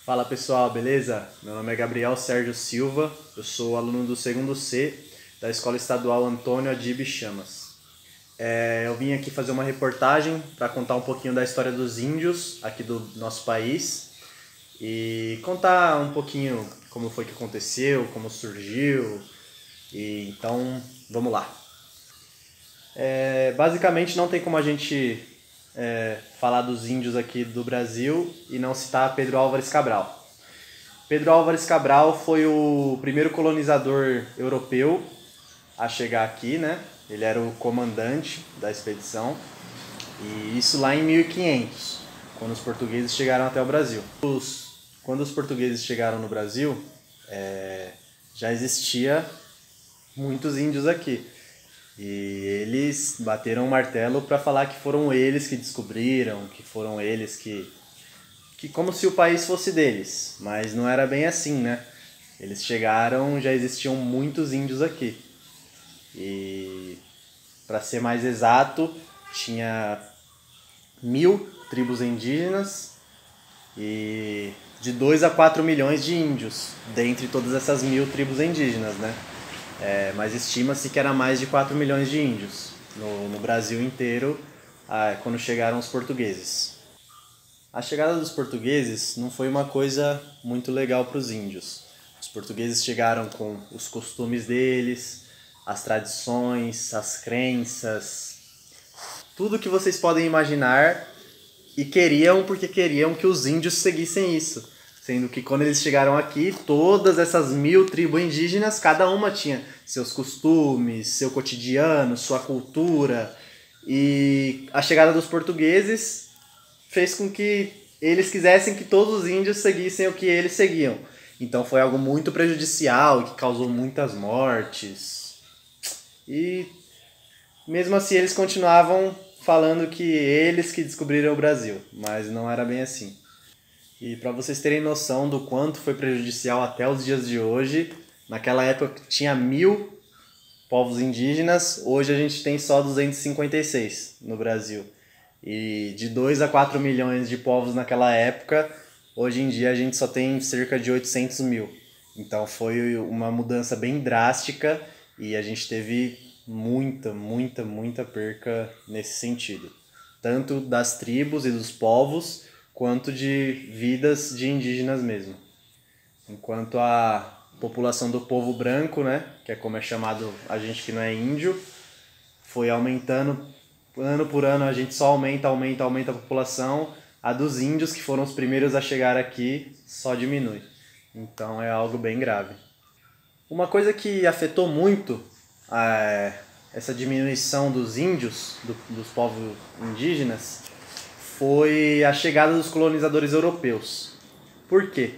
Fala pessoal, beleza? Meu nome é Gabriel Sérgio Silva, eu sou aluno do segundo C da Escola Estadual Antônio Adib Chamas. Eu vim aqui fazer uma reportagem para contar um pouquinho da história dos índios aqui do nosso país e contar um pouquinho como foi que aconteceu, como surgiu, então vamos lá. Basicamente não tem como a gente falar dos índios aqui do Brasil e não citar Pedro Álvares Cabral. Pedro Álvares Cabral foi o primeiro colonizador europeu a chegar aqui, né? Ele era o comandante da expedição, e isso lá em 1500, quando os portugueses chegaram até o Brasil. Quando os portugueses chegaram no Brasil, já existia muitos índios aqui. E eles bateram o martelo para falar que foram eles que descobriram, que foram eles que como se o país fosse deles, mas não era bem assim, né? Eles chegaram, já existiam muitos índios aqui. E para ser mais exato, tinha 1000 tribos indígenas e de 2 a 4 milhões de índios dentre todas essas 1000 tribos indígenas, né? Mas estima-se que era mais de 4 milhões de índios no Brasil inteiro quando chegaram os portugueses. A chegada dos portugueses não foi uma coisa muito legal para os índios. Os portugueses chegaram com os costumes deles, as tradições, as crenças, tudo que vocês podem imaginar, e queriam porque queriam que os índios seguissem isso. Sendo que quando eles chegaram aqui, todas essas 1000 tribos indígenas, cada uma tinha seus costumes, seu cotidiano, sua cultura. E a chegada dos portugueses fez com que eles quisessem que todos os índios seguissem o que eles seguiam. Então foi algo muito prejudicial, que causou muitas mortes. E mesmo assim eles continuavam falando que eles que descobriram o Brasil, mas não era bem assim. E para vocês terem noção do quanto foi prejudicial até os dias de hoje, naquela época tinha 1000 povos indígenas, hoje a gente tem só 256 no Brasil. E de 2 a 4 milhões de povos naquela época, hoje em dia a gente só tem cerca de 800 mil. Então foi uma mudança bem drástica e a gente teve muita perca nesse sentido. Tanto das tribos e dos povos, quanto de vidas de indígenas mesmo. Enquanto a população do povo branco, né, que é como é chamado a gente que não é índio, foi aumentando ano por ano, a gente só aumenta a população. A dos índios, que foram os primeiros a chegar aqui, só diminui. Então é algo bem grave. Uma coisa que afetou muito essa diminuição dos índios, dos povos indígenas, foi a chegada dos colonizadores europeus. Por quê?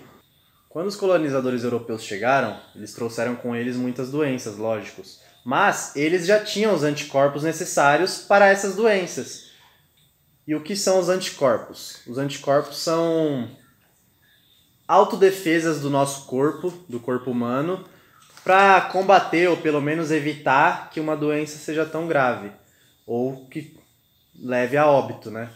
Quando os colonizadores europeus chegaram, eles trouxeram com eles muitas doenças, lógicos. Mas eles já tinham os anticorpos necessários para essas doenças. E o que são os anticorpos? Os anticorpos são autodefesas do nosso corpo, do corpo humano, para combater ou pelo menos evitar que uma doença seja tão grave ou que leve a óbito, né?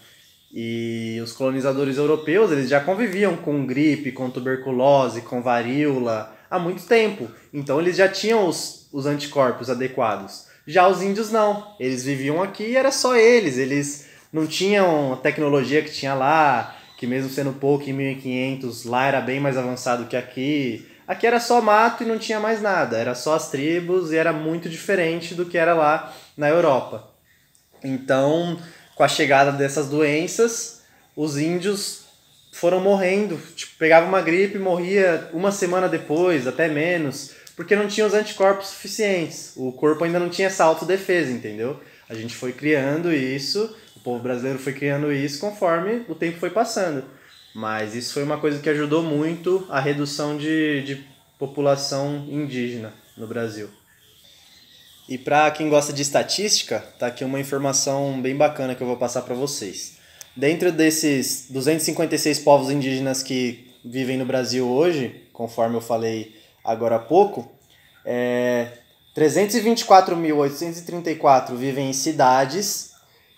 E os colonizadores europeus, eles já conviviam com gripe, com tuberculose, com varíola há muito tempo. Então eles já tinham os anticorpos adequados. Já os índios não. Eles viviam aqui e era só eles. Eles não tinham a tecnologia que tinha lá, que mesmo sendo pouco em 1500, lá era bem mais avançado que aqui. Aqui era só mato e não tinha mais nada. Era só as tribos e era muito diferente do que era lá na Europa. Então, com a chegada dessas doenças, os índios foram morrendo. Tipo, pegava uma gripe e morria uma semana depois, até menos, porque não tinha os anticorpos suficientes. O corpo ainda não tinha essa autodefesa, entendeu? A gente foi criando isso, o povo brasileiro foi criando isso conforme o tempo foi passando. Mas isso foi uma coisa que ajudou muito a redução de população indígena no Brasil. E para quem gosta de estatística, tá aqui uma informação bem bacana que eu vou passar para vocês. Dentro desses 256 povos indígenas que vivem no Brasil hoje, conforme eu falei agora há pouco, 324.834 vivem em cidades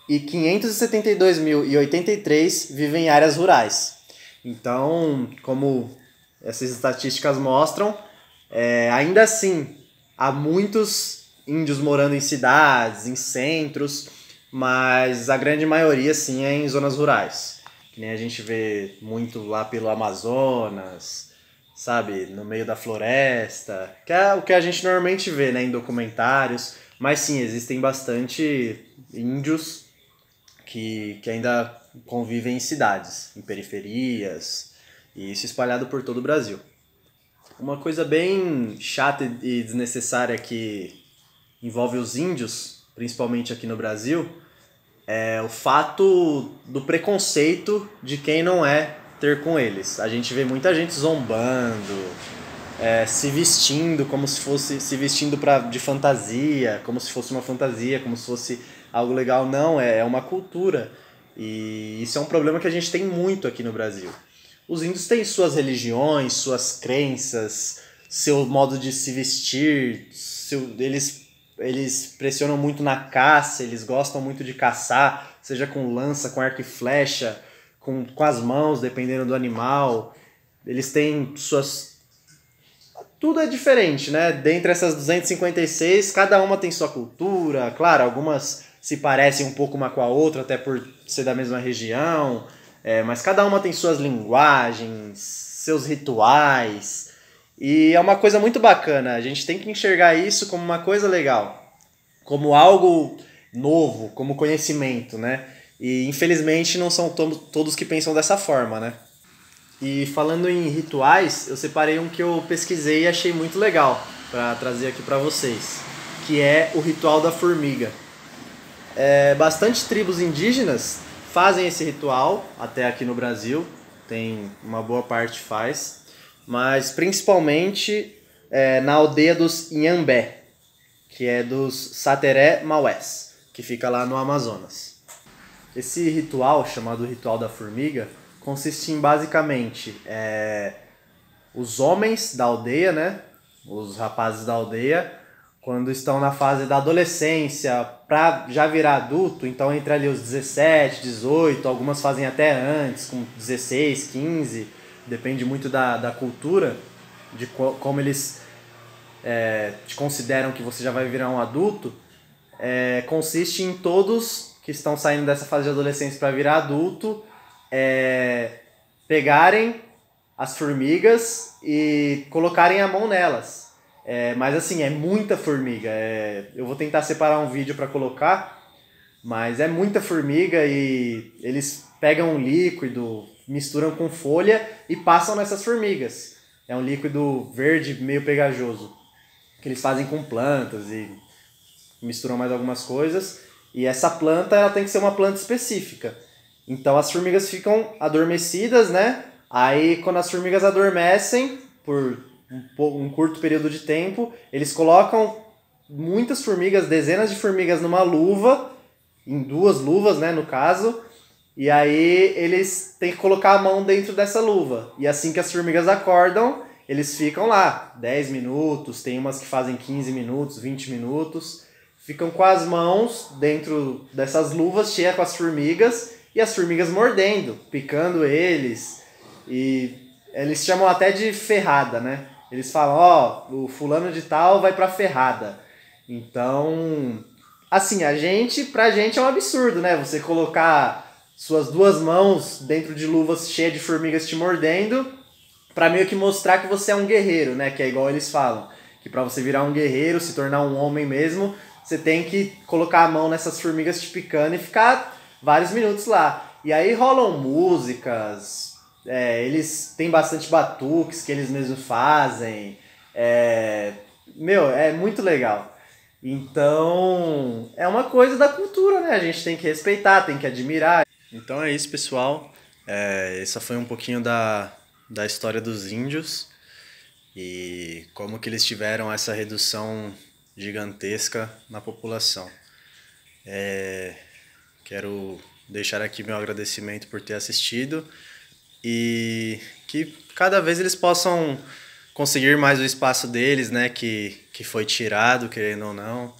e 572.083 vivem em áreas rurais. Então, como essas estatísticas mostram, ainda assim, há muitos índios morando em cidades, em centros, mas a grande maioria, sim, é em zonas rurais. Que nem a gente vê muito lá pelo Amazonas, sabe, no meio da floresta, que é o que a gente normalmente vê, né, em documentários. Mas sim, existem bastante índios que ainda convivem em cidades, em periferias, e isso espalhado por todo o Brasil. Uma coisa bem chata e desnecessária que envolve os índios, principalmente aqui no Brasil, é o fato do preconceito de quem não é ter com eles. A gente vê muita gente zombando, se vestindo como se fosse se vestindo de fantasia, como se fosse uma fantasia, como se fosse algo legal. Não, é uma cultura. E isso é um problema que a gente tem muito aqui no Brasil. Os índios têm suas religiões, suas crenças, seu modo de se vestir, eles pressionam muito na caça, eles gostam muito de caçar, seja com lança, com arco e flecha, com as mãos, dependendo do animal. Eles têm suas... Tudo é diferente, né? Dentre essas 256, cada uma tem sua cultura. Claro, algumas se parecem um pouco uma com a outra, até por ser da mesma região. Mas cada uma tem suas linguagens, seus rituais. E é uma coisa muito bacana. A gente tem que enxergar isso como uma coisa legal. Como algo novo, como conhecimento, né? E infelizmente não são todos que pensam dessa forma, né? E falando em rituais, eu separei um que eu pesquisei e achei muito legal para trazer aqui para vocês, que é o ritual da formiga. Bastante tribos indígenas fazem esse ritual, até aqui no Brasil, tem uma boa parte faz, mas principalmente na aldeia dos Inhambé, que é dos Sateré Maués, que fica lá no Amazonas. Esse ritual, chamado Ritual da Formiga, consiste em basicamente os homens da aldeia, né? Os rapazes da aldeia, quando estão na fase da adolescência para já virar adulto, então entre ali os 17, 18, algumas fazem até antes, com 16, 15, depende muito da cultura, de como eles te consideram que você já vai virar um adulto, consiste em todos que estão saindo dessa fase de adolescência para virar adulto pegarem as formigas e colocarem a mão nelas. Mas assim, é muita formiga. Eu vou tentar separar um vídeo para colocar, mas é muita formiga e eles pegam um líquido, misturam com folha e passam nessas formigas. É um líquido verde meio pegajoso, que eles fazem com plantas e misturam mais algumas coisas. E essa planta ela tem que ser uma planta específica. Então as formigas ficam adormecidas, né? Aí quando as formigas adormecem por um curto período de tempo, eles colocam muitas formigas, dezenas de formigas numa luva, em duas luvas, né, no caso, e aí eles têm que colocar a mão dentro dessa luva. E assim que as formigas acordam, eles ficam lá 10 minutos, tem umas que fazem 15 minutos, 20 minutos, ficam com as mãos dentro dessas luvas cheias com as formigas e as formigas mordendo, picando eles. E eles chamam até de ferrada, né? Eles falam, o fulano de tal vai pra ferrada. Então, assim, pra gente é um absurdo, né? Você colocar suas duas mãos dentro de luvas cheias de formigas te mordendo pra meio que mostrar que você é um guerreiro, né? Que é igual eles falam, que pra você virar um guerreiro, se tornar um homem mesmo, você tem que colocar a mão nessas formigas te picando e ficar vários minutos lá. E aí rolam músicas, eles têm bastante batuques que eles mesmos fazem. É muito legal. Então, é uma coisa da cultura, né? A gente tem que respeitar, tem que admirar. Então é isso, pessoal. Essa foi um pouquinho da história dos índios e como que eles tiveram essa redução gigantesca na população. Quero deixar aqui meu agradecimento por ter assistido e que cada vez eles possam conseguir mais o espaço deles, né, que foi tirado, querendo ou não,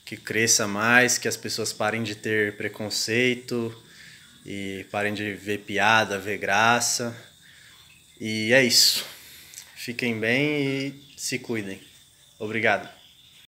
que cresça mais, que as pessoas parem de ter preconceito e parem de ver piada, ver graça E é isso. Fiquem bem e se cuidem. Obrigado.